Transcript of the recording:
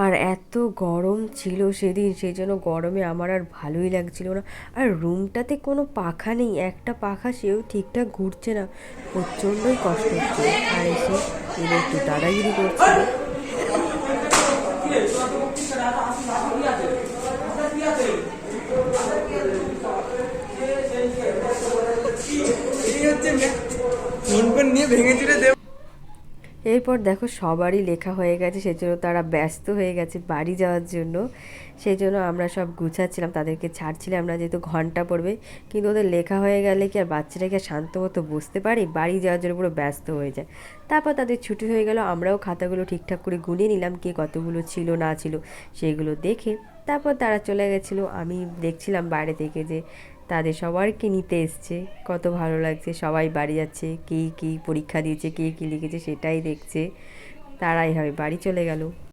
আর এত গরম ছিল সেদিন, সেই জন্য গরমে আমার আর ভালোই লাগছিল না। আর রুমটাতে কোনো পাখা নেই, একটা পাখা সেও ঠিকঠাক ঘুরছে না, প্রচণ্ডই কষ্ট হচ্ছিল। আর এসে এরা একটু দাদাগিরি করছিল। এরপর দেখো সবারই লেখা হয়ে গেছে, সেজন্য তারা ব্যস্ত হয়ে গেছে বাড়ি যাওয়ার জন্য। সেই জন্য আমরা সব গুছাচ্ছিলাম, তাদেরকে ছাড়ছিলাম না, যেহেতু ঘন্টা পড়বে। কিন্তু ওদের লেখা হয়ে গেলে কি আর বাচ্চারা কি আর শান্ত মতো বসতে পারি, বাড়ি যাওয়ার জন্য পুরো ব্যস্ত হয়ে যায়। তারপর তাদের ছুটি হয়ে গেল, আমরাও খাতাগুলো ঠিকঠাক করে গুনিয়ে নিলাম, কে কতগুলো ছিল না ছিল সেগুলো দেখে। তারপর তারা চলে গেছিলো, আমি দেখছিলাম বাইরে থেকে যে তাদের সবাইকে নিতে এসছে, কত ভালো লাগছে, সবাই বাড়ি যাচ্ছে, কে কী পরীক্ষা দিয়েছে, কে কী লিখেছে সেটাই দেখছে। তারা এভাবে বাড়ি চলে গেল।